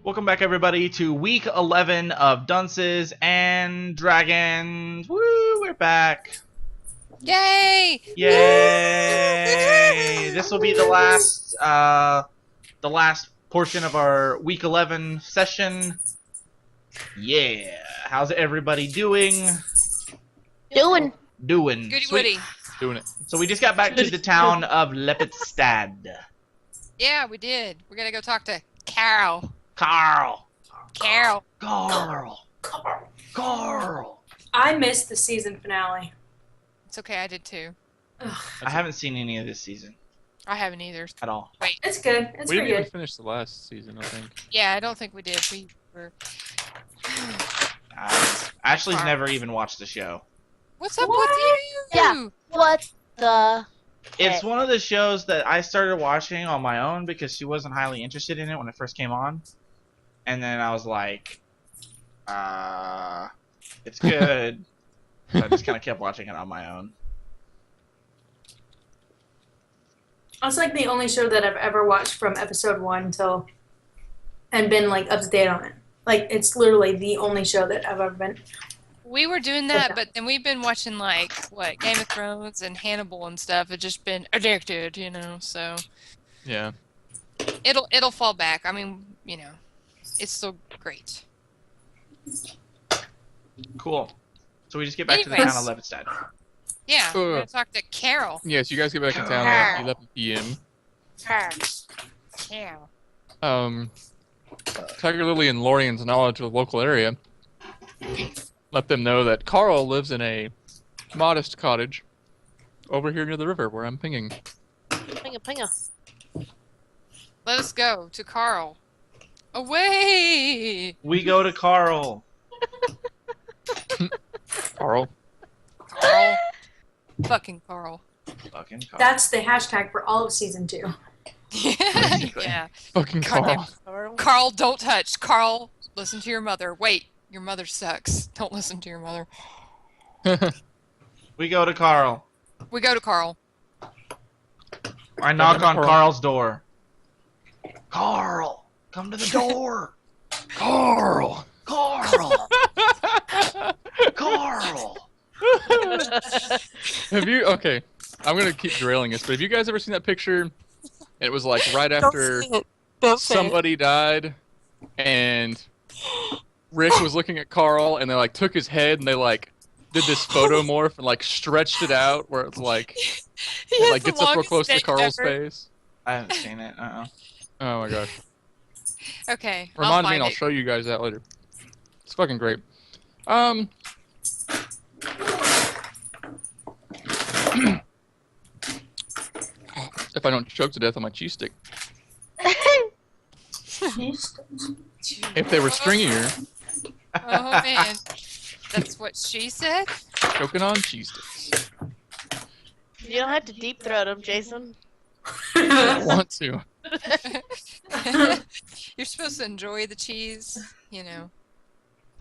Welcome back, everybody, to week 11 of Dunces and Dragons. Woo! We're back. Yay! Yay! This will be the last portion of our week 11 session. Yeah. How's everybody doing? Doing. Goody woody. Doing it. So we just got back to the town of Lepidstad. Yeah, we did. We're gonna go talk to Carol. Carl. Carl. I missed the season finale. It's okay, I did too. Ugh. I haven't seen any of this season I haven't either. at all. Wait. It's good. It's We didn't pretty even good. finish the last season, I think. Yeah, I don't think we did. We were. Ashley's never even watched the show. What's up What? with you? Yeah. What the? It's one of the shows that I started watching on my own because she wasn't highly interested in it when it first came on. And then I was like, it's good. So I just kind of kept watching it on my own. It's like the only show that I've ever watched from episode 1 till and been like up to date on it. Like it's literally the only show that I've ever been. We were doing that, but then we've been watching like what Game of Thrones and Hannibal and stuff. It's just been addicted, you know. So Yeah. it'll fall back. I mean, you know, it's still great. Cool. So we just get back to the Anyways. town of Lepidstad. Yeah, we're gonna talk to Carol. Yes, you guys get back in town at 11 p.m. Carol. Tiger Lily and Lorian's knowledge of the local area let them know that Carl lives in a modest cottage over here near the river where I'm pinging. Pinga. Let us go to Carl. Away! We go to Carl. Carl? Carl. Fucking Carl. Fucking Carl. That's the hashtag for all of season 2. Yeah. Fucking Goddamn. Carl. Carl, don't touch. Carl, listen to your mother. Wait, your mother sucks. Don't listen to your mother. We go to Carl. We go to Carl. I knock on Carl. Carl's door. Carl, come to the door. Carl! Carl. Carl. Have you... Okay, I'm gonna keep derailing this, but have you guys ever seen that picture? It was like right after somebody died, and Rick was looking at Carl, and they like took his head and they like did this photo morph and like stretched it out where it's like it like gets up real close to Carl's face. I haven't seen it. Oh my gosh! Okay. Remind me, and I'll show you guys that later. It's fucking great. If I don't choke to death on my cheese stick. If they were stringier, Oh man, that's what she said. choking on cheese sticks. You don't have to deep throat them, Jason. I want to. You're supposed to enjoy the cheese, you know.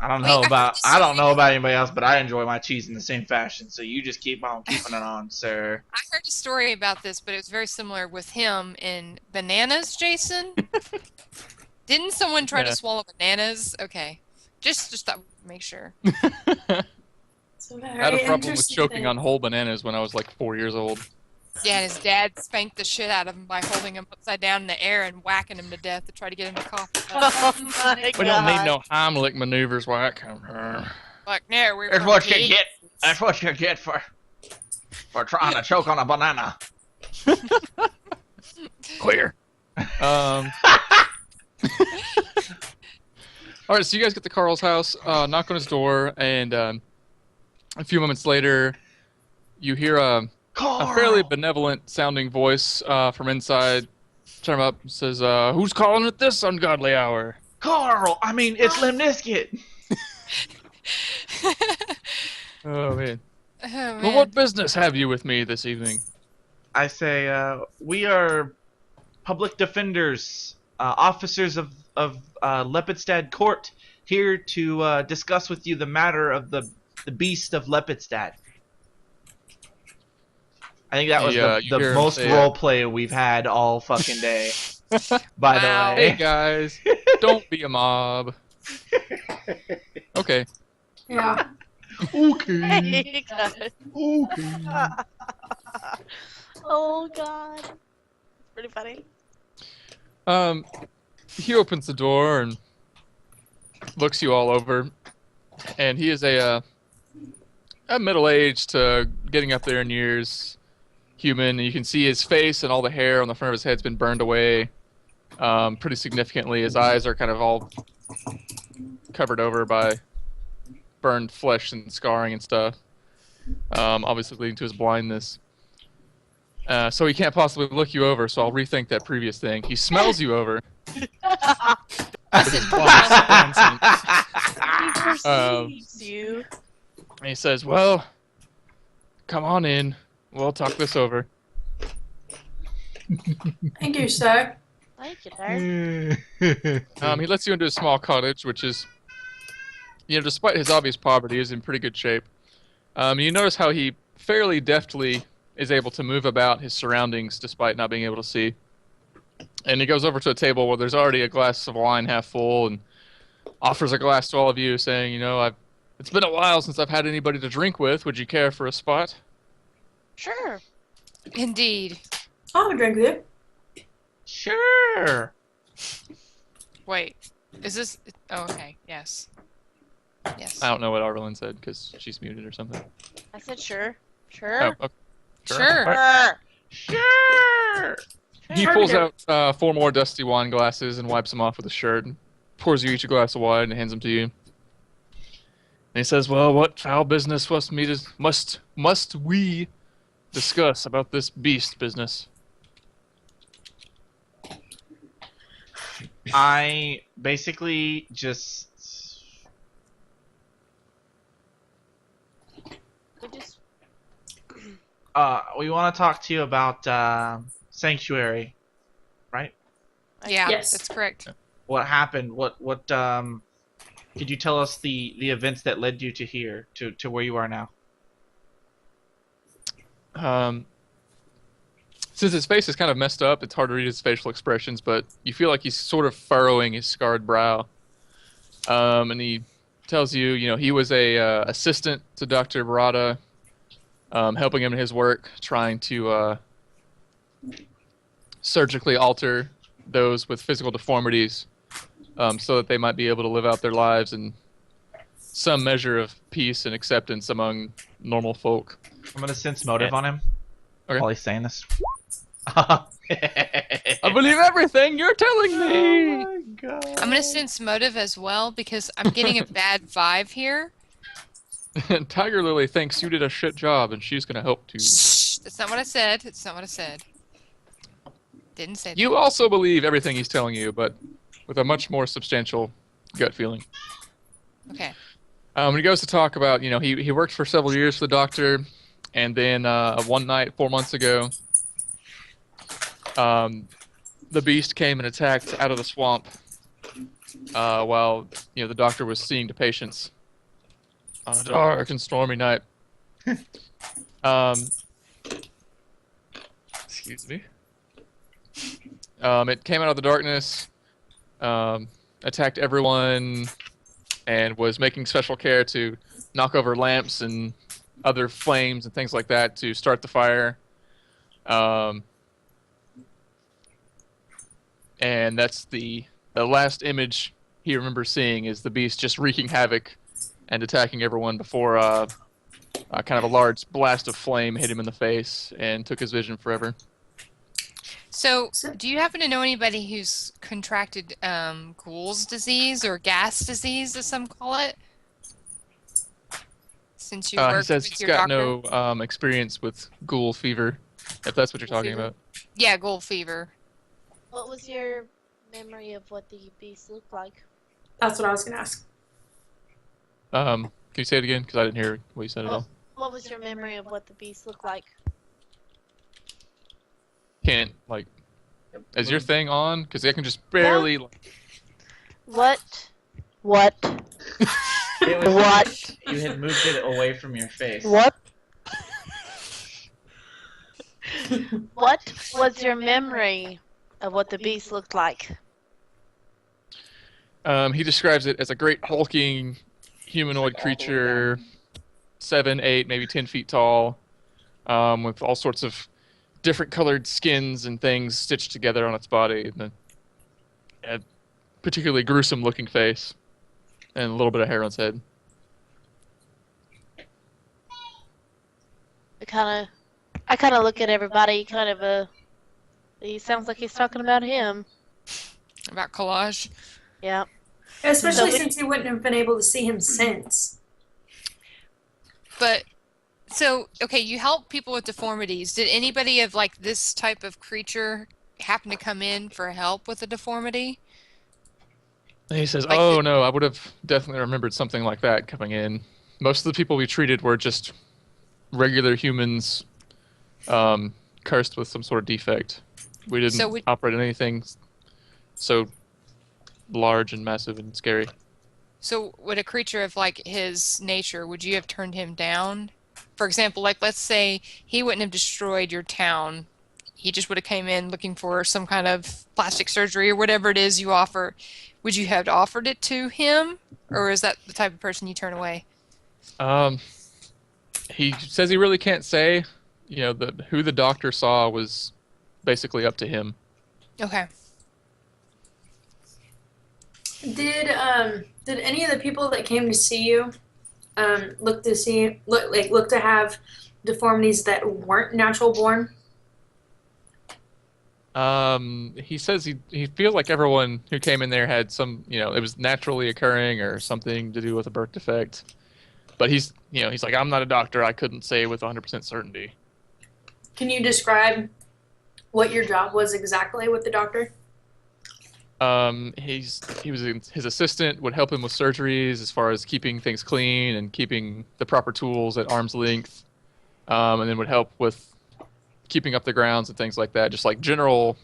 I don't Wait, know I about heard this I don't know story. about anybody else, but I enjoy my cheese in the same fashion. So you just keep on keeping it on, sir. I heard a story about this, but it was very similar with him in bananas, Jason. Didn't someone try Yeah. to swallow bananas? Okay. Just thought, make sure. I had a problem with choking on whole bananas when I was like 4 years old. Yeah, and his dad spanked the shit out of him by holding him upside down in the air and whacking him to death to try to get him to cough. Oh my We don't need God. no Heimlich maneuvers where that comes from. Like, no, we're That's from what you Pete. get. That's what you get for trying to choke on a banana. Clear. Alright, so you guys get to Carl's house, knock on his door, and a few moments later, you hear a fairly benevolent sounding voice from inside turn up and says, who's calling at this ungodly hour? Carl, I mean, it's Limp Bizkit. Oh, man. Oh, Well, man. what business have you with me this evening? I say, we are public defenders, officers of Lepidstad Court, here to discuss with you the matter of the beast of Lepidstad. I think that was You the hear him most say, role play we've had all fucking day. By Wow. the way, Hey, guys. Don't be a mob. Okay. Yeah. Okay. God. Okay. Oh God. It's pretty funny. He opens the door and looks you all over, and he is a middle-aged to getting up there in years human. And you can see his face and all the hair on the front of his head's been burned away pretty significantly. His eyes are kind of all covered over by burned flesh and scarring and stuff, obviously leading to his blindness. So he can't possibly look you over, so I'll rethink that previous thing. He smells you over. With his black scent. He perceives you. And he says, well, come on in. We'll talk this over. Thank you, sir. Thank you, sir. He lets you into a small cottage, which is, despite his obvious poverty, is in pretty good shape. You notice how he fairly deftly is able to move about his surroundings despite not being able to see. And he goes over to a table where there's already a glass of wine half full and offers a glass to all of you, saying, it's been a while since I've had anybody to drink with. Would you care for a spot? Sure. Indeed. I'll have a drink with you. Sure. Wait. Is this... Oh, okay. Yes. Yes. I don't know what Arvelyn said because she's muted or something. I said sure. Sure. Oh, okay. Sure. Sure. He pulls out 4 more dusty wine glasses and wipes them off with a shirt and pours you each a glass of wine and hands them to you. And he says, well, what foul business must we discuss about this beast business? I basically just... we want to talk to you about Sanctuary, right? Yeah, Yes. that's correct. What happened? What could you tell us the events that led you to here, to where you are now? Since his face is kind of messed up, it's hard to read his facial expressions, but you feel like he's sort of furrowing his scarred brow. And he tells you, he was a assistant to Dr. Barada, helping him in his work, trying to surgically alter those with physical deformities so that they might be able to live out their lives in some measure of peace and acceptance among normal folk. I'm gonna sense motive on him Okay. while he's saying this. I believe everything you're telling me! Oh my God. I'm going to sense motive as well because I'm getting a bad vibe here. And Tiger Lily thinks you did a shit job and she's going to help too. Shh. That's not what I said. That's not what I said. Didn't say that. You also believe everything he's telling you, but with a much more substantial gut feeling. Okay. When he goes to talk about, he worked for several years for the doctor, and then one night, 4 months ago, the beast came and attacked out of the swamp while, the doctor was seeing the patients on a dark and stormy night. Excuse me. It came out of the darkness, attacked everyone, and was making special care to knock over lamps and other flames and things like that to start the fire. And that's the last image he remembers seeing is the beast just wreaking havoc and attacking everyone before kind of a large blast of flame hit him in the face and took his vision forever. So, do you happen to know anybody who's contracted Ghoul's disease or gas disease, as some call it? Since you work he says with he's your got doctor? no experience with ghoul fever, if that's what you're talking about. Yeah, ghoul fever. What was your memory of what the beast looked like? That's what I was gonna ask. Can you say it again? Because I didn't hear what you said at all. What was your memory of what the beast looked like? Can't, is your thing on? Because I can just barely... What? It was What? You had moved it away from your face. What? What was your memory of what the beast looked like? He describes it as a great hulking humanoid creature, 7, 8, maybe 10 feet tall, with all sorts of different colored skins and things stitched together on its body, and a particularly gruesome looking face, and a little bit of hair on its head. I kind of look at everybody, he sounds like he's talking about him. About collage. Yeah. Especially since you wouldn't have been able to see him since. But, so, okay, you help people with deformities. Did anybody of, like, this type of creature happen to come in for help with a deformity? And he says, Like oh, no, I would have definitely remembered something like that coming in. Most of the people we treated were just regular humans cursed with some sort of defect. We didn't operate on anything so large and massive and scary. So would a creature of like his nature, would you have turned him down? For example, like let's say he wouldn't have destroyed your town. He just would have came in looking for some kind of plastic surgery or whatever it is you offer. Would you have offered it to him? Or is that the type of person you turn away? He says he really can't say. You know, who the doctor saw was basically up to him. Okay. Did any of the people that came to see you look to have deformities that weren't natural born? He says he feels like everyone who came in there had some, you know, it was naturally occurring or something to do with a birth defect. But he's like, I'm not a doctor. I couldn't say with 100% certainty. Can you describe what your job was exactly with the doctor? His assistant would help him with surgeries as far as keeping things clean and keeping the proper tools at arm's length, and then would help with keeping up the grounds and things like that. Just like general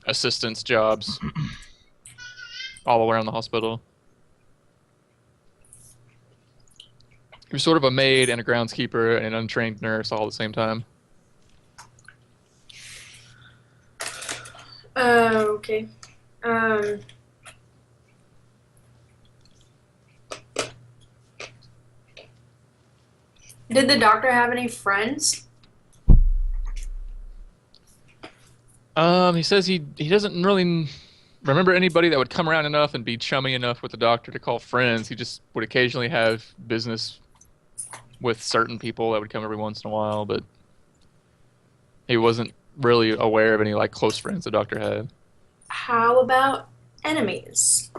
assistance jobs all around the hospital. He was sort of a maid and a groundskeeper and an untrained nurse all at the same time. Okay. Did the doctor have any friends? He says he doesn't really remember anybody that would come around enough and be chummy enough with the doctor to call friends. He just would occasionally have business with certain people that would come every once in a while, but he wasn't really aware of any like close friends the doctor had. How about enemies?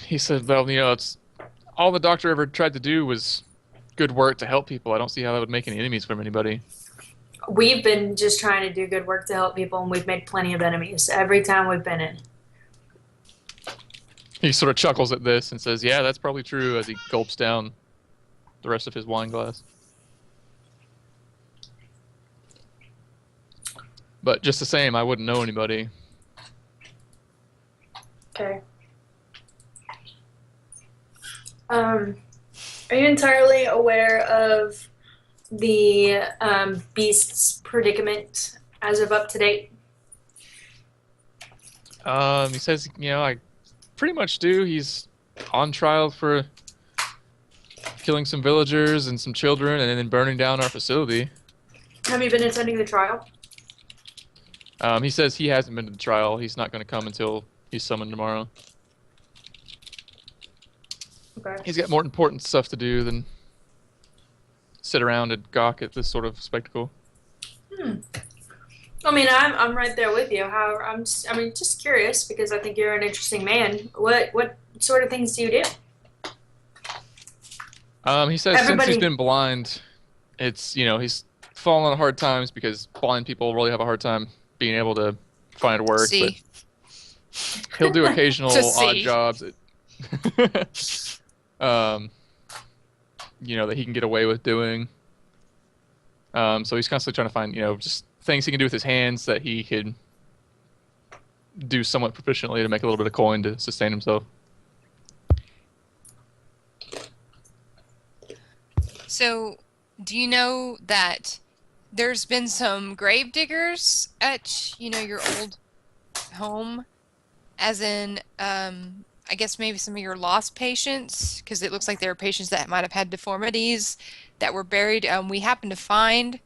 He said, well, you know, it's all the doctor ever tried to do was good work to help people. I don't see how that would make any enemies from anybody. We've been just trying to do good work to help people, and we've made plenty of enemies every time we've been in. He sort of chuckles at this and says, yeah, that's probably true, as he gulps down the rest of his wine glass. But just the same, I wouldn't know anybody. Okay. Are you entirely aware of the Beast's predicament as of up to date? He says, you know, I pretty much do. He's on trial for killing some villagers and some children and then burning down our facility. Have you been attending the trial? He says he hasn't been to the trial. He's not going to come until he's summoned tomorrow. Okay. He's got more important stuff to do than sit around and gawk at this sort of spectacle. I mean, I'm right there with you. However, I'm just curious because I think you're an interesting man. What sort of things do you do? He says since he's been blind, it's, you know, he's fallen on hard times because blind people really have a hard time being able to find work. See. But he'll do occasional odd jobs that, you know, that he can get away with doing. So he's constantly trying to find, you know, just things he can do with his hands that he could do somewhat proficiently to make a little bit of coin to sustain himself. So, do you know that there's been some grave diggers at, you know, your old home, as in, I guess maybe some of your lost patients, because it looks like there are patients that might have had deformities that were buried. We happened to find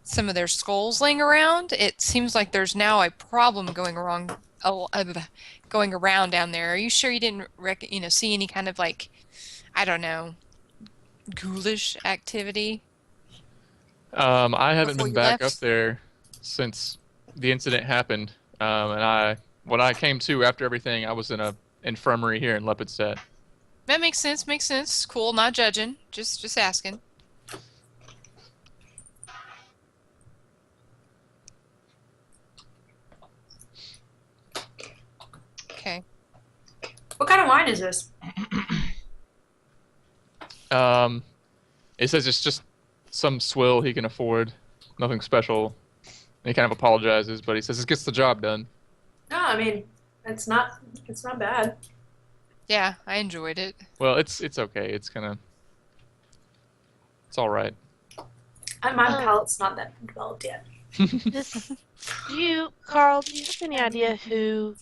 some of their skulls laying around. It seems like there's now a problem going around down there. Are you sure you didn't see any kind of, like, I don't know, ghoulish activity? I haven't Before been you back left? up there since the incident happened. And when I came to after everything, I was in a infirmary here in Lepidstadt. That makes sense. Makes sense. Cool. Not judging. Just asking. Okay. What kind of wine is this? It says it's just some swill he can afford, nothing special. And he kind of apologizes, but he says it gets the job done. No, I mean, it's not bad. Yeah, I enjoyed it. Well, it's okay. It's all right. My palate's not that developed yet. Carl, do you have any idea who?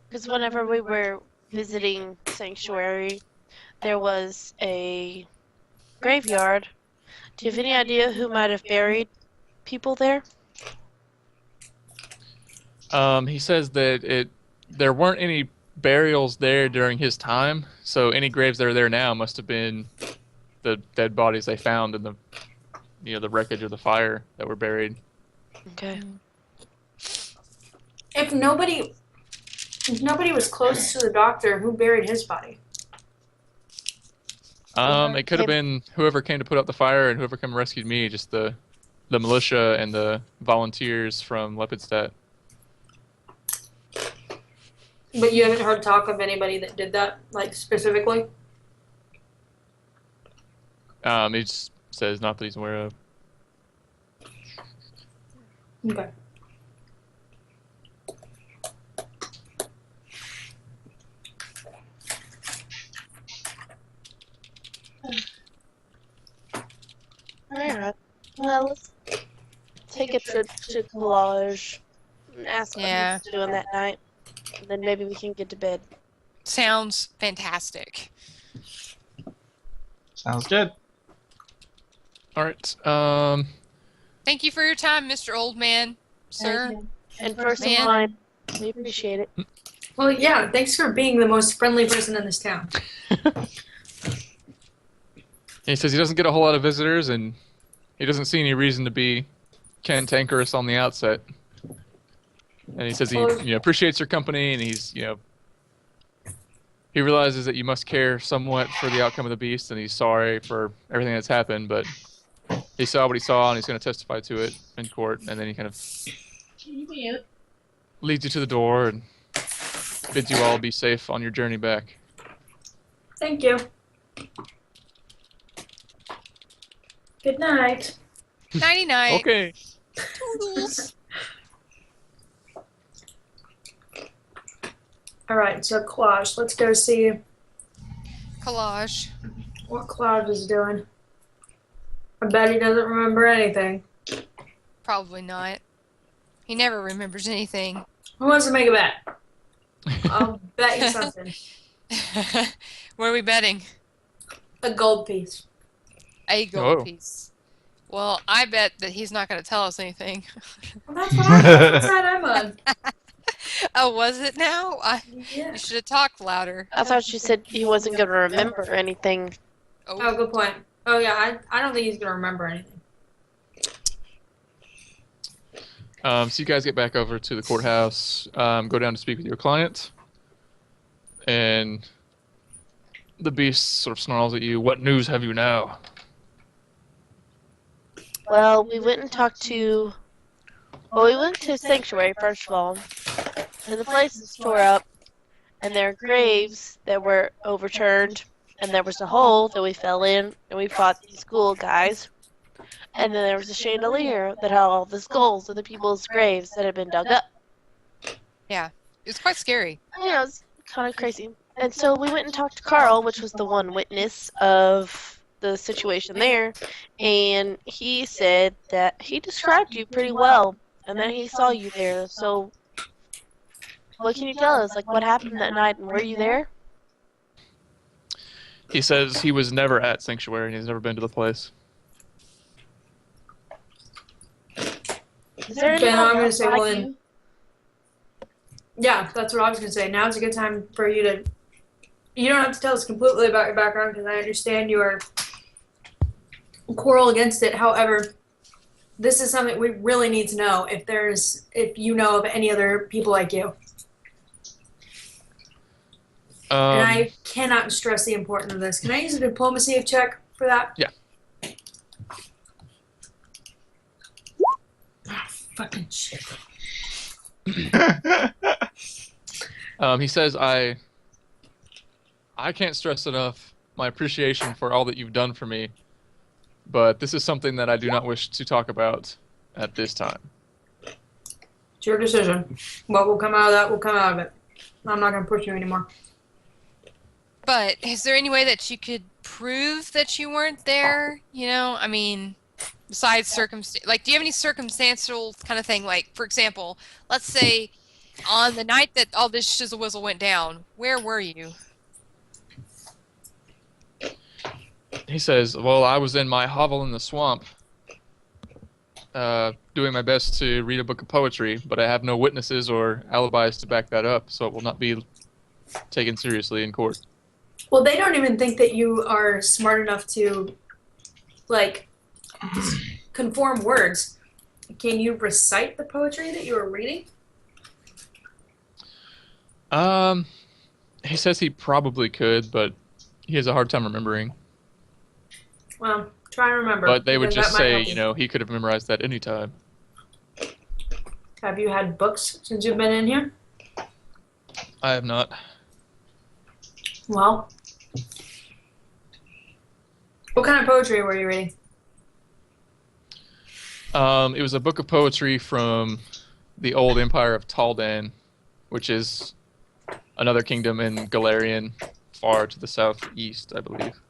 Because whenever we were visiting Sanctuary, there was a graveyard. Do you have any idea who might have buried people there? He says that there weren't any burials there during his time, so any graves that are there now must have been the dead bodies they found in the wreckage of the fire that were buried. Okay. If nobody was close to the doctor, who buried his body? It could have been whoever came to put out the fire and whoever came and rescued me, just the militia and the volunteers from Lepidstadt. But you haven't heard talk of anybody that did that, like, specifically? He just says not that he's aware of. Okay. Alright. Well, let's take a trip to Collage and ask what Yeah. he's doing that night. And then maybe we can get to bed. Sounds fantastic. Sounds good. All right. Thank you for your time, Mr. Old Man, sir. Thank you. And for some Man. wine. We appreciate it. Well, yeah, thanks for being the most friendly person in this town. He says he doesn't get a whole lot of visitors, and he doesn't see any reason to be cantankerous on the outset. And he says he appreciates your company, and he realizes that you must care somewhat for the outcome of the beast, and he's sorry for everything that's happened, but he saw what he saw, and he's going to testify to it in court, and then he kind of leads you to the door and bids you all be safe on your journey back. Thank you. Good night. Nighty-night. Okay. Toodles. Alright, so Collage, let's go see Collage. what Cloud is doing. I bet he doesn't remember anything. Probably not. He never remembers anything. Who wants to make a bet? I'll bet you something. What are we betting? A gold piece. A gold Oh. piece. Well, I bet that he's not going to tell us anything. Well, that's what that's what I'm on. Oh, was it now? Yeah. You should have talked louder. I thought you said he wasn't going to remember anything. Oh, good point. Oh, yeah, I don't think he's going to remember anything. So you guys get back over to the courthouse, go down to speak with your client, and the beast sort of snarls at you. What news have you now? Well, we went to Sanctuary, first of all, and the place is tore up, and there are graves that were overturned, and there was a hole that we fell in, and we fought these ghoul guys, and then there was a chandelier that had all the skulls of the people's graves that had been dug up. It's quite scary. Yeah, it was kind of crazy. And so we went and talked to Carl, which was the one witness of the situation there, and he said that he described you pretty well, and that he saw you there. So What can you tell us? Like, what happened that night, and were you there? He says he was never at Sanctuary and he's never been to the place. Is there Okay, anyone now I'm gonna else say, like well, then- you? Yeah, that's what I was gonna say. Now's a good time for you to. You don't have to tell us completely about your background because I understand your quarrel against it. However, this is something we really need to know. If you know of any other people like you, and I cannot stress the importance of this. Can I use a diplomacy check for that? Yeah. Ah, fucking shit. He says, I can't stress enough my appreciation for all that you've done for me, but this is something that I do not wish to talk about at this time. It's your decision. What will come out of that will come out of it. I'm not going to push you anymore. But is there any way that you could prove that you weren't there? You know, I mean, besides circumstance, like, do you have any circumstantial kind of thing? Like, for example, let's say on the night that all this shizzle whizzle went down, where were you? He says, well, I was in my hovel in the swamp, doing my best to read a book of poetry, but I have no witnesses or alibis to back that up, so it will not be taken seriously in court. Well, they don't even think that you are smart enough to, like, conform words. Can you recite the poetry that you were reading? He says he probably could, but he has a hard time remembering. Well, try and remember. But they would because just that might say, help you know, he could have memorized that any time. Have you had books since you've been in here? I have not. Well, what kind of poetry were you reading? It was a book of poetry from the old Empire of Taldan, which is another kingdom in Golarion, far to the southeast, I believe.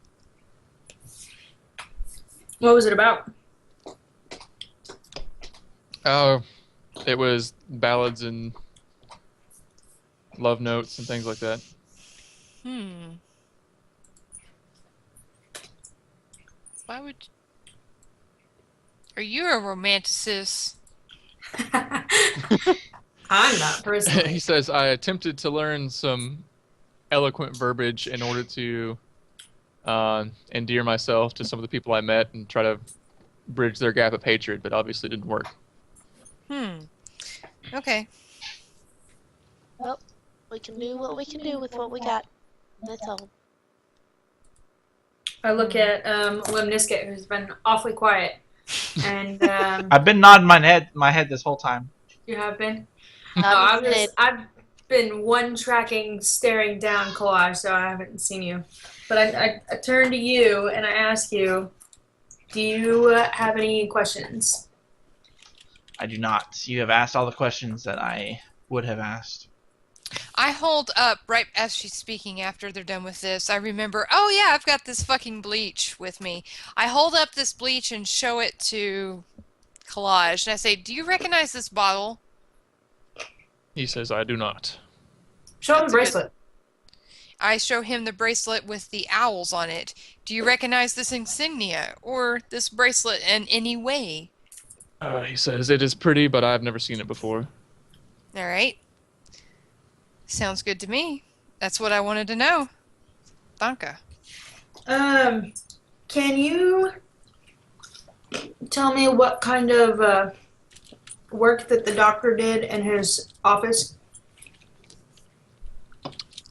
What was it about? Oh, it was ballads and love notes and things like that. Why would... Are you a romanticist? I'm not personally. He says, I attempted to learn some eloquent verbiage in order to endear myself to some of the people I met and try to bridge their gap of hatred, but obviously didn't work. Okay. Well, we can do what we can do with what we got. That's all. I look at Limnisket, who's been awfully quiet, and I've been nodding my head this whole time. you have been. Obviously, I've been one tracking, staring down Collage, so I haven't seen you. But I turn to you and I ask you, do you have any questions? I do not. You have asked all the questions that I would have asked. I hold up, right as she's speaking after they're done with this, I remember, oh yeah, I've got this fucking bleach with me. I hold up this bleach and show it to Collage, and I say, do you recognize this bottle? He says, I do not. Show him That's the a good- bracelet. I show him the bracelet with the owls on it. Do you recognize this insignia, or this bracelet in any way? He says, it is pretty, but I've never seen it before. Alright. Sounds good to me. That's what I wanted to know. Danka. Can you tell me what kind of work that the doctor did in his office?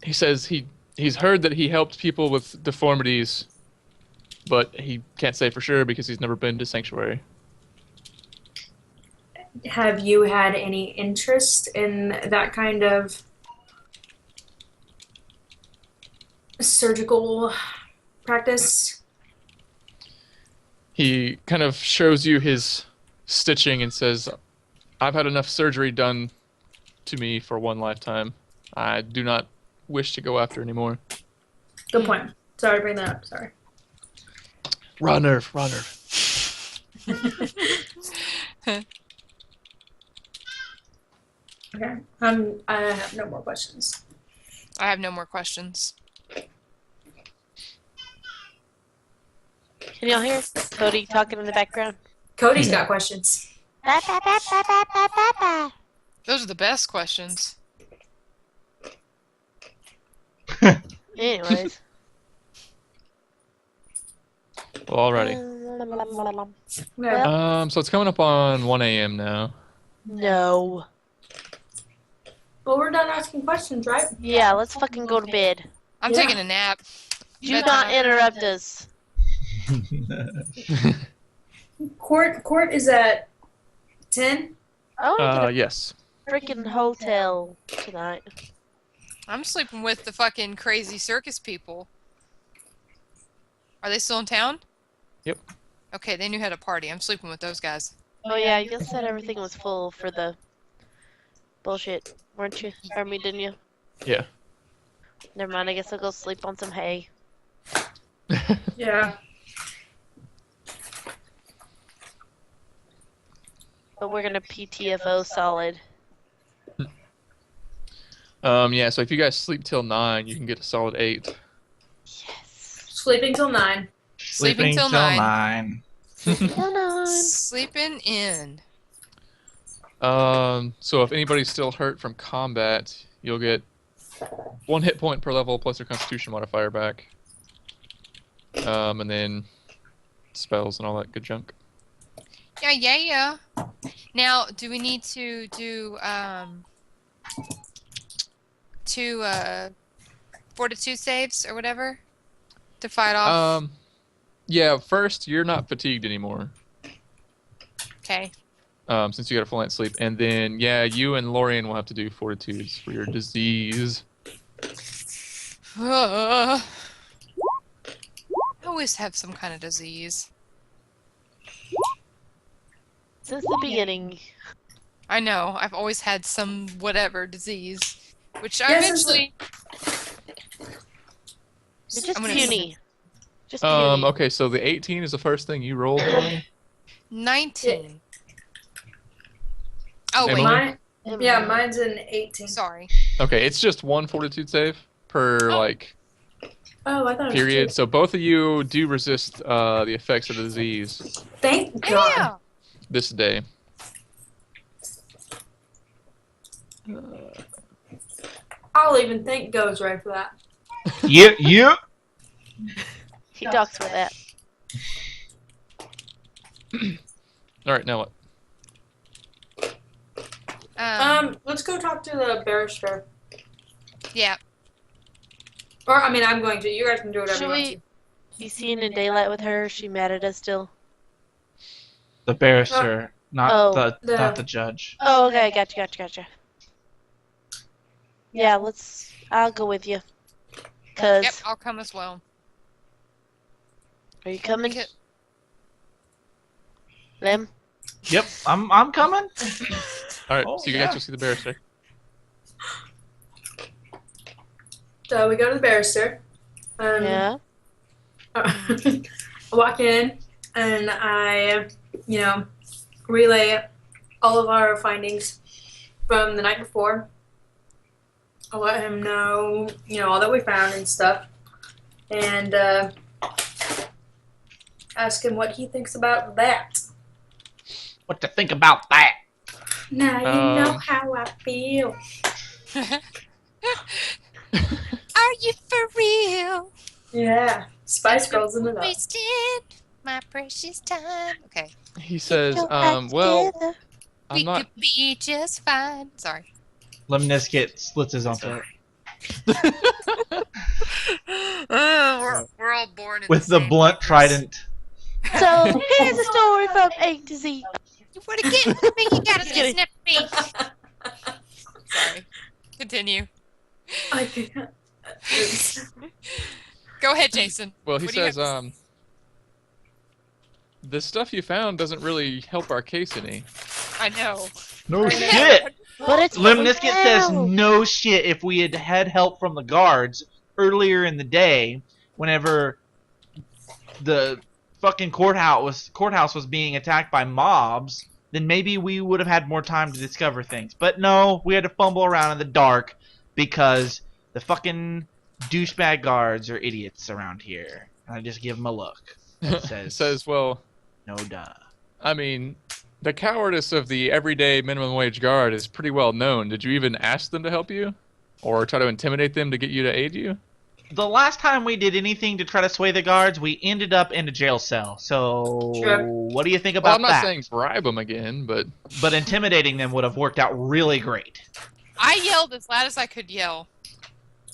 He says he's heard that he helped people with deformities, but he can't say for sure because he's never been to Sanctuary. Have you had any interest in that kind of surgical practice? He kind of shows you his stitching and says, I've had enough surgery done to me for one lifetime. I do not wish to go after anymore. Good point. Sorry to bring that up. Sorry. Raw nerve, raw nerve. Okay. I have no more questions. I have no more questions. Can y'all hear Cody talking in the background? Cody's got questions. Ba, ba, ba, ba, ba, ba, ba, ba. Those are the best questions. Anyways. Well, alrighty. Yeah. So it's coming up on 1 a.m. now. No. Well, we're done asking questions, right? Yeah, let's fucking go to bed. I'm Yeah. taking a nap. Do not interrupt us. Court is at 10. Oh, Yes. freaking hotel tonight. I'm sleeping with the fucking crazy circus people. Are they still in town? Yep. Okay, they knew how to party. I'm sleeping with those guys. Oh yeah, you said everything was full for the bullshit, weren't you? Or me, didn't you? Yeah. Never mind, I guess I'll go sleep on some hay. Yeah. But we're gonna PTFO solid. Yeah, so if you guys sleep till 9, you can get a solid 8. Yes. Sleeping till 9. Sleeping till 9. Come on. Sleeping in. So if anybody's still hurt from combat, you'll get 1 hit point per level plus your constitution modifier back. And then spells and all that good junk. Yeah. Now, do we need to do two fortitude saves or whatever to fight off? Yeah, first, you're not fatigued anymore. Okay. Since you got a full night's sleep. And then, yeah, you and Lorian will have to do fortitudes for your disease. I always have some kind of disease. Since the beginning. I know. I've always had some whatever disease, which I Yes, eventually. You're just I'm gonna- puny. Just puny. Okay, so the 18 is the first thing you rolled for me? 19. Oh wait, Emily? Yeah, mine's an 18. sorry. Okay, it's just 1 fortitude save per, Oh. Oh, I thought it period. was So both of you do resist the effects of the disease 2. Thank God. Yeah. this day. I'll even thank Goes right for that. Yeah. He talks with that. Alright, now what? Let's go talk to the barrister. Yeah. Or, I mean, I'm going to. You guys can do whatever Should you want we to. be seen in daylight with her? Is she mad at us still? The barrister, not Oh. not the judge. Oh, okay, gotcha. Yeah, I'll go with you. Cause, Yep, I'll come as well. are you coming? Because- Lem? Yep, I'm coming. Alright, Oh, so you yeah. guys will see the barrister. So we go to the barrister. Yeah. I walk in and I, relay all of our findings from the night before. I'll let him know, all that we found and stuff. And ask him what he thinks about that. What to think about that? Now you know how I feel. Are you for real? Yeah. Spice Girls in it up. Wasted my precious time. Okay. He says, Your eyes well, together. I'm We not... could be just fine. Sorry. Lemnisket slits his own throat. We're all born in With the the same blunt universe. trident. So, here's a story from A to Z. You want to get with me? You gotta Just kidding. snap me. Sorry. Continue. I can't. Go ahead, Jason. Well, he What do you says, have the stuff you found doesn't really help our case any. I know. No I know. shit. But it's Lemnisket says now. no shit if we had help from the guards earlier in the day whenever the fucking courthouse was being attacked by mobs. then maybe we would have had more time to discover things. But no, we had to fumble around in the dark because the fucking douchebag guards are idiots around here. And I just give them a look that says, well, no duh. I mean, the cowardice of the everyday minimum wage guard is pretty well known. Did you even ask them to help you? Or try to intimidate them to get you to aid you? The last time we did anything to try to sway the guards, we ended up in a jail cell. So, Sure. what do you think Well, about that? I'm not saying bribe them again, but... But intimidating them would have worked out really great. I yelled as loud as I could yell.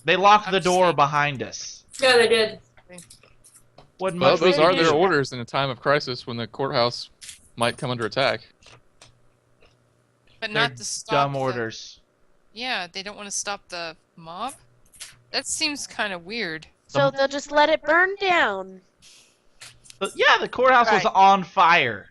They locked I'm the door saying- behind us. Yeah, they did. Wasn't Well, much we those could are do. their orders in a time of crisis when the courthouse might come under attack. But They're not to stop dumb the- orders. Yeah, they don't want to stop the mob? That seems kind of weird. So they'll just let it burn down. But yeah, the courthouse was Right. on fire.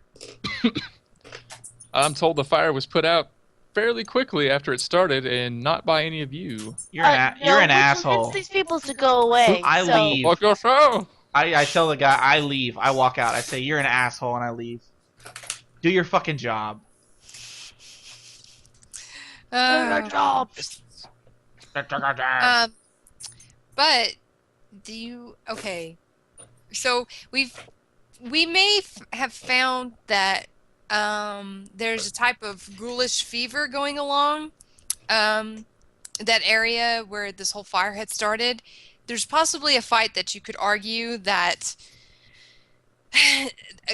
I'm told the fire was put out fairly quickly after it started, and not by any of you. You're an No, you're an we asshole. convinced these people to go away. I so- leave. Fuck your show! I tell the guy I leave. I walk out. I say you're an asshole, and I leave. Do your fucking job. Our jobs. But do you okay? So we may have found that there's a type of ghoulish fever going along that area where this whole fire had started. There's possibly a fight that you could argue that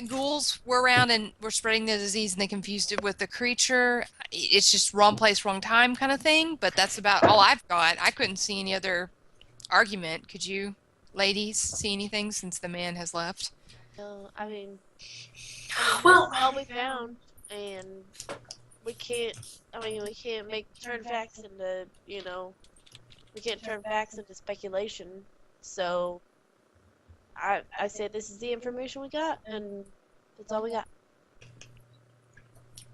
ghouls were around and were spreading the disease and they confused it with the creature. It's just wrong place, wrong time kind of thing, but that's about all I've got. I couldn't see any other argument. Could you ladies see anything since the man has left? No, I mean, Well- this is all we found, and we can't. I mean, we can't turn facts into, we can't turn facts into speculation. So, I said this is the information we got, and that's all we got.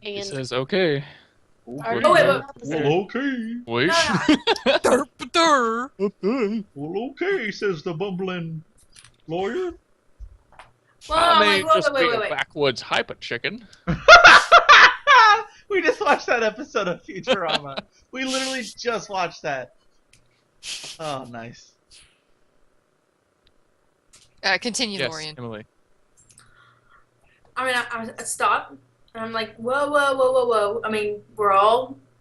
He And says, okay. our Oh, wait, new wait. officer- okay. Wait. Well, okay, says the bumbling lawyer. Well, I I'm may like, just be a wait. backwoods hyper chicken. We just watched that episode of Futurama. We literally just watched that. Oh, nice. Continue, Yes, Lorian. Emily. I mean, I stopped, and I'm like, whoa. I mean,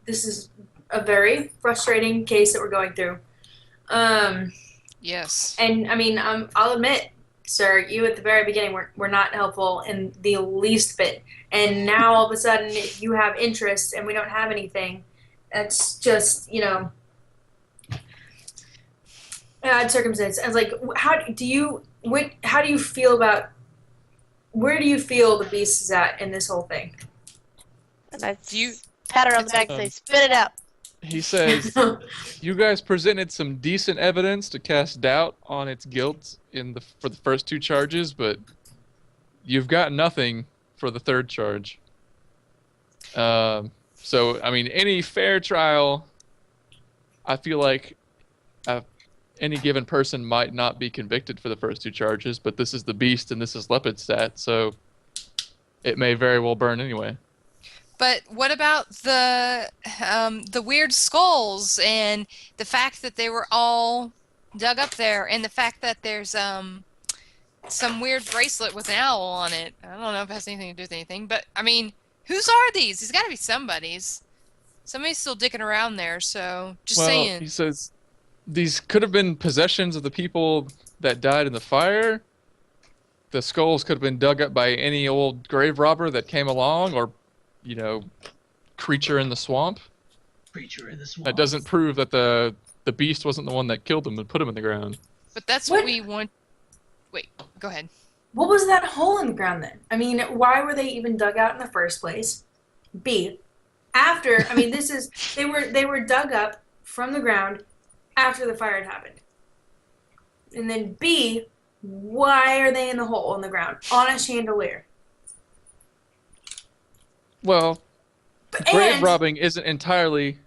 this is a very frustrating case that we're going through. Yes. And I mean, I'll admit, sir, you at the very beginning were not helpful in the least bit. And now all of a sudden you have interest and we don't have anything. That's just, odd circumstance. I was like, how do you feel about, where do you feel the beast is at in this whole thing? and I Do you- pat her on the back and say, "Spit it out." He says, you guys presented some decent evidence to cast doubt on its guilt for the first two charges, but you've got nothing for the third charge. So, I mean, any fair trial, I feel like any given person might not be convicted for the first two charges, but this is the beast and this is Lepidstadt, so it may very well burn anyway. But what about the weird skulls and the fact that they were all dug up there, and the fact that there's some weird bracelet with an owl on it? I don't know if it has anything to do with anything, but I mean, whose are these? There's got to be somebody's. Somebody's still dicking around there, so just Well, saying. he says these could have been possessions of the people that died in the fire. The skulls could have been dug up by any old grave robber that came along, or, creature in the swamp. Creature in the swamp. That doesn't prove that the beast wasn't the one that killed them and put them in the ground. But that's What? what we want. Wait, go ahead. What was that hole in the ground then? I mean, why were they even dug out in the first place? B, they were dug up from the ground after the fire had happened. And then B, why are they in the hole in the ground on a chandelier? Well, grave And robbing isn't entirely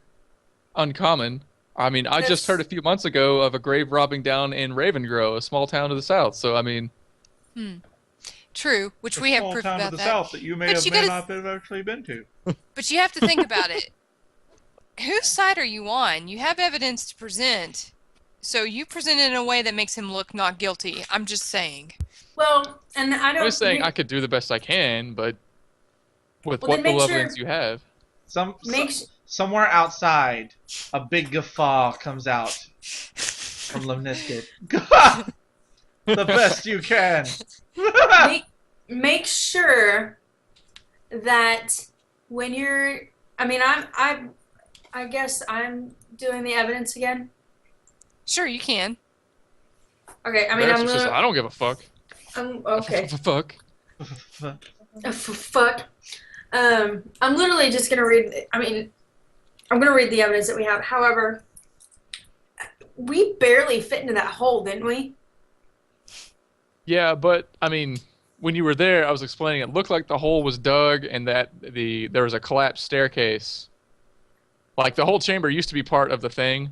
uncommon. I mean, I just That's- heard a few months ago of a grave robbing down in Ravengrow, a small town to the south. So, I mean, True, which A we have small proof town to about the that. south that you may But have you may gotta- not have actually been to. But you have to think about it. Whose side are you on? You have evidence to present. So you present it in a way that makes him look not guilty. I'm just saying. Well, and I don't. I was saying I could do the best I can, but with Well, what then make little sure- evidence you have. Somewhere outside, a big guffaw comes out from Lemnisket. The best you can. make sure that when you're. I mean, I guess I'm doing the evidence again. Sure, you can. Okay, I mean, Barris just says, I don't give a fuck. I'm okay. Fuck. Fuck. I'm literally just gonna read. I mean, I'm gonna read the evidence that we have. However, we barely fit into that hole, didn't we? Yeah, but I mean, when you were there, I was explaining it looked like the hole was dug and that there was a collapsed staircase. Like the whole chamber used to be part of the thing,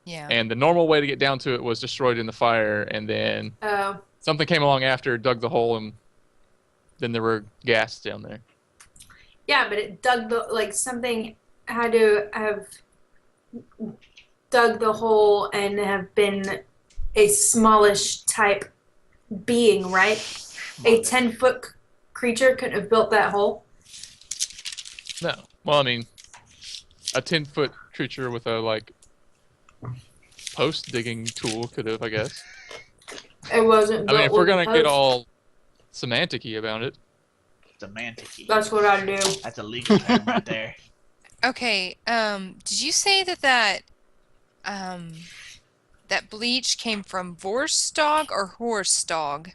Yeah. and the normal way to get down to it was destroyed in the fire, and then something came along after, dug the hole, and then there were gas down there. Yeah, but it dug something had to have dug the hole and have been a smallish type being, right? A 10-foot creature couldn't have built that hole. No. Well, I mean, a 10-foot creature with a, post-digging tool could have, I guess. It wasn't built I mean, if we're with going to get posts. all semantic-y about it. Semantic-y. That's what I do. That's a legal term right there. Okay. Did you say that bleach came from Vorstog or Horstog?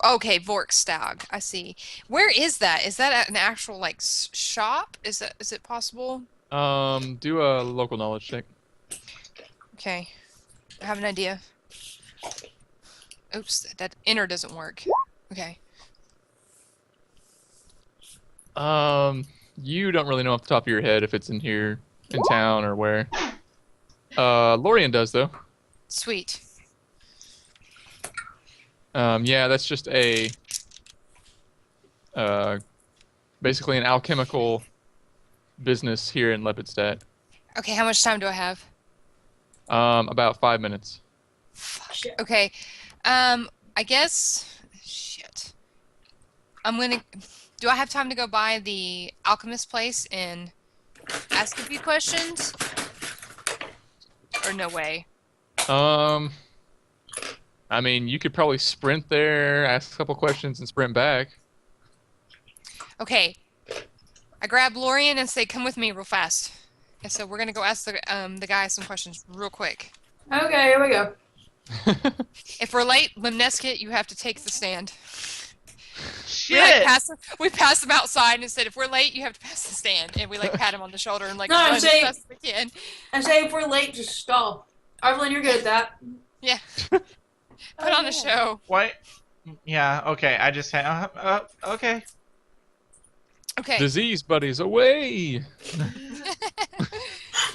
Okay, Vorkstag. I see. Where is that? Is that at an actual shop? Is it possible? Do a local knowledge check. Okay. I have an idea. Oops, that enter doesn't work. Okay. You don't really know off the top of your head if it's in here, in town, or where. Lorian does, though. Sweet. Yeah, that's just basically an alchemical business here in Lepidstadt. Okay, how much time do I have? About 5 minutes. Shit. Okay. I guess. Shit. Do I have time to go by the alchemist place and ask a few questions? Or no way? I mean, you could probably sprint there, ask a couple questions, and sprint back. Okay. I grab Lorian and say, "Come with me real fast." And so we're gonna go ask the guy some questions real quick. Okay, here we go. If we're late, Lemnesket, you have to take the stand. Shit! We pass him outside and said, "If we're late, you have to pass the stand." And we pat him on the shoulder and No, run as Jay. fast as we can. I say if we're late, just stall. Evelyn, you're good at that. Yeah. Put on a show. What? Yeah, okay, I just had... okay. Okay. Disease buddies, away!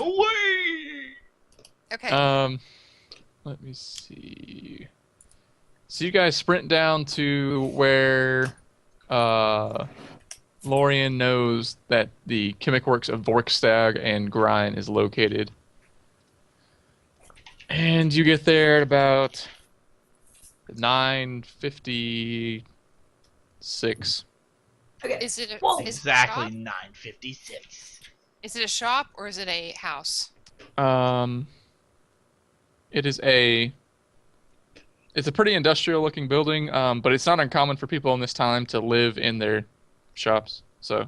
Away! Okay. Let me see. So you guys sprint down to where Lorian knows that the chemic works of Vorkstag and Grine is located. And you get there at about 9:56. Okay. Is it Whoa. is it a Exactly shop? 9:56. Is it a shop or is it a house? It's a pretty industrial looking building, but it's not uncommon for people in this time to live in their shops. So,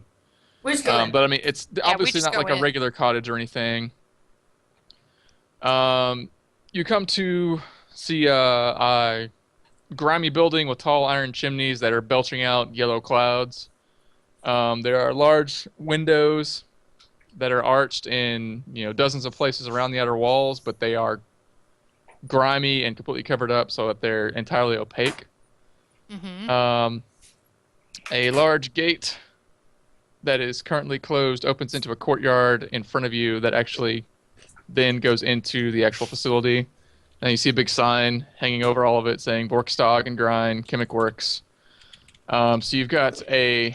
We just go in. but I mean, it's we obviously just not go like a in. regular cottage or anything. You come to see a grimy building with tall iron chimneys that are belching out yellow clouds. There are large windows that are arched in dozens of places around the outer walls, but they are grimy and completely covered up so that they're entirely opaque. Mm-hmm. A large gate that is currently closed opens into a courtyard in front of you that actually then goes into the actual facility. And you see a big sign hanging over all of it saying Borkstag and Grind, Chemic Works. So you've got a...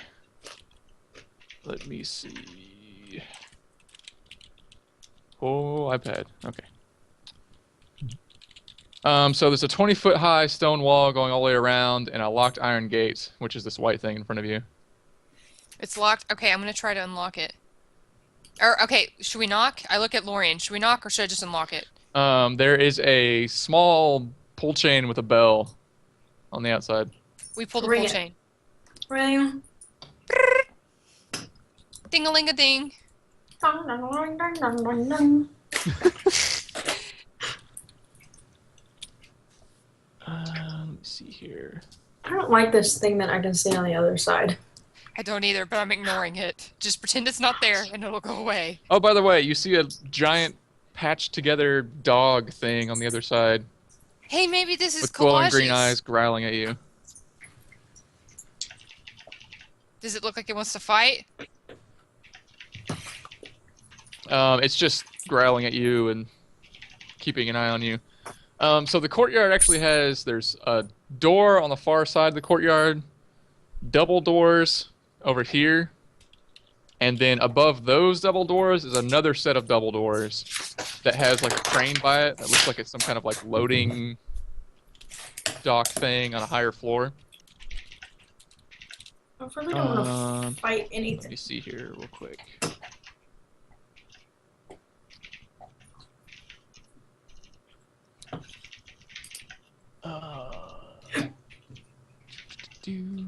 Let me see... Oh, iPad. Okay. So there's a 20-foot high stone wall going all the way around and a locked iron gate, which is this white thing in front of you. It's locked. Okay, I'm going to try to unlock it. Or, okay, should we knock? I look at Lorian. Should we knock or should I just unlock it? There is a small pull chain with a bell on the outside. We pull the Ring pull it. chain. Ring. Ding-a-ling-a-ding. Dun, dun, dun, dun, dun, dun, dun. Let me see here. I don't like this thing that I can see on the other side. I don't either, but I'm ignoring it. Just pretend it's not there and it'll go away. Oh, by the way, you see a giant patched together dog thing on the other side Hey, maybe this is with glowing collages. green eyes growling at you. Does it look like it wants to fight? It's just growling at you and keeping an eye on you. So the courtyard actually there's a door on the far side of the courtyard, double doors over here, and then above those double doors is another set of double doors that has like a crane by it that looks like it's some kind of like loading dock thing on a higher floor. I really don't want to fight Let anything. me see here real quick. Do.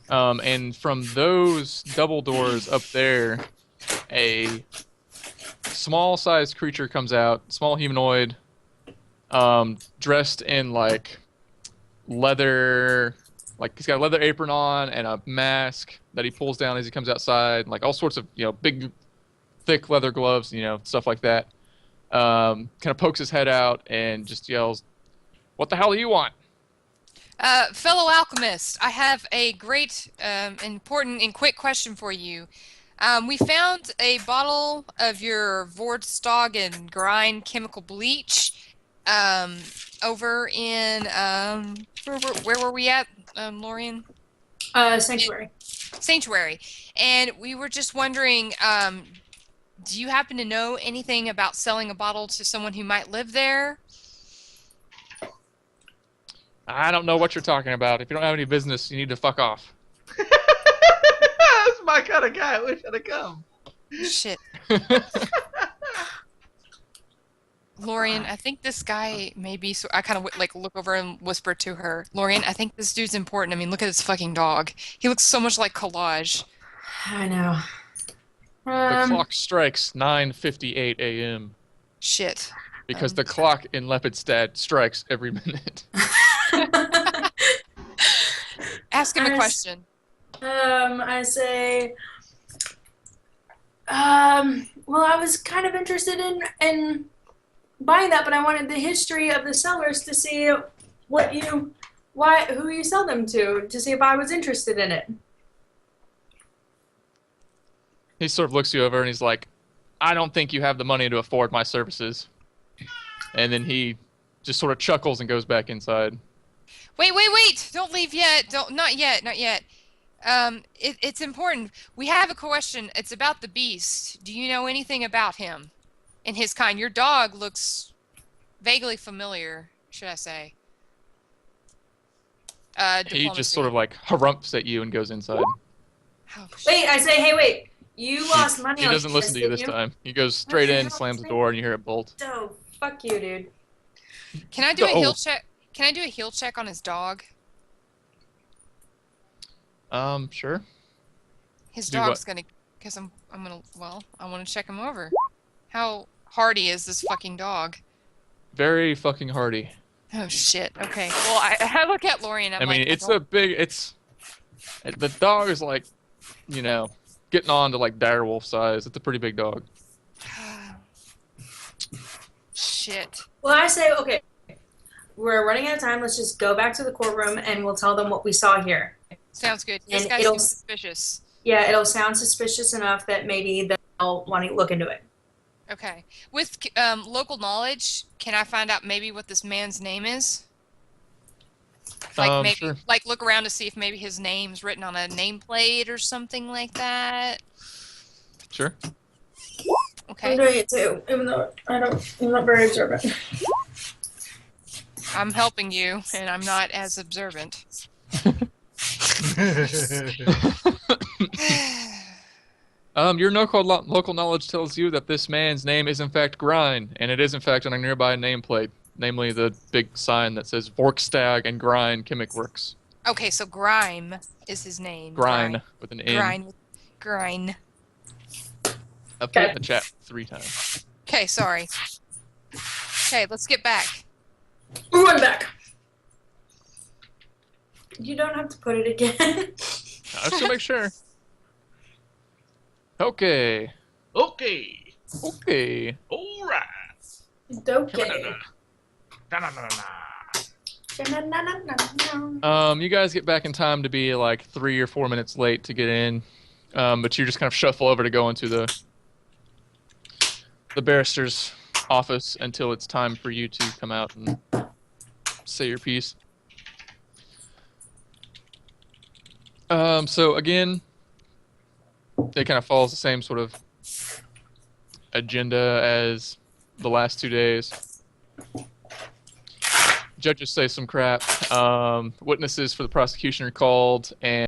And from those double doors up there, a small-sized creature comes out, small humanoid, dressed in like leather, like he's got a leather apron on and a mask that he pulls down as he comes outside, like all sorts of, big, thick leather gloves, stuff like that. Kind of pokes his head out and just yells, "What the hell do you want?" Fellow alchemist, I have a great, important, and quick question for you. We found a bottle of your Vortstag and Grind chemical bleach over in, where were we at, Lorian? Sanctuary. Sanctuary. And we were just wondering, do you happen to know anything about selling a bottle to someone who might live there? I don't know what you're talking about. If you don't have any business, you need to fuck off. That's my kind of guy. I wish I'd have come. Shit. Lorian, I think this guy may be... I kind of like look over and whisper to her. Lorian, I think this dude's important. I mean, look at this fucking dog. He looks so much like Collage. I know. The clock strikes 9:58 a.m. Shit. because the clock in Lepidstad strikes every minute. Ask him a question. I say, well, I was kind of interested in buying that, but I wanted the history of the sellers to see who you sell them to see if I was interested in it. He sort of looks you over and he's like, I don't think you have the money to afford my services. And then he just sort of chuckles and goes back inside. Wait! Don't leave yet. Not yet. It's important. We have a question. It's about the beast. Do you know anything about him and his kind? Your dog looks vaguely familiar, should I say. He just sort of like harumps at you and goes inside. Oh, Wait, I say, hey, wait. You lost money He on doesn't listen to you this time. He goes straight in, slams the door, and you hear it bolt. Oh, fuck you, dude. Can I do a heal check? Can I do a heal check on his dog? Sure. His Do dog's what? gonna, cause I want to check him over. How hardy is this fucking dog? Very fucking hardy. Oh shit. Okay. Well, I look at Lori and I'm I mean, like, it's a big. The dog is like, getting on to like direwolf size. It's a pretty big dog. Shit. Well, I say, okay, we're running out of time. Let's just go back to the courtroom and we'll tell them what we saw here. Sounds good. This And guy it'll- seems suspicious. yeah, it'll sound suspicious enough that maybe they'll want to look into it. Okay. With local knowledge, can I find out maybe what this man's name is? Like maybe, Sure. like look around to see if maybe his name's written on a nameplate or something like that. Sure. Okay. I'm doing it too, even though I'm not very observant. I'm helping you, and I'm not as observant. Your local knowledge tells you that this man's name is in fact Grind, and it is in fact on a nearby nameplate, namely the big sign that says Vorkstag and Grind Chemic Works. Okay, so Grime is his name. Grind with an N. Grind. I've put it in the chat 3 times. Okay, sorry. Okay, let's get back. Ooh, I'm back. You don't have to put it again. I just to make sure. Okay. Okay. Okay. All right. Okay. You guys get back in time to be like 3 or 4 minutes late to get in, but you just kind of shuffle over to go into the barrister's office until it's time for you to come out and say your piece. So again, it kind of follows the same sort of agenda as the last 2 days. Judges say some crap. Witnesses for the prosecution are called, and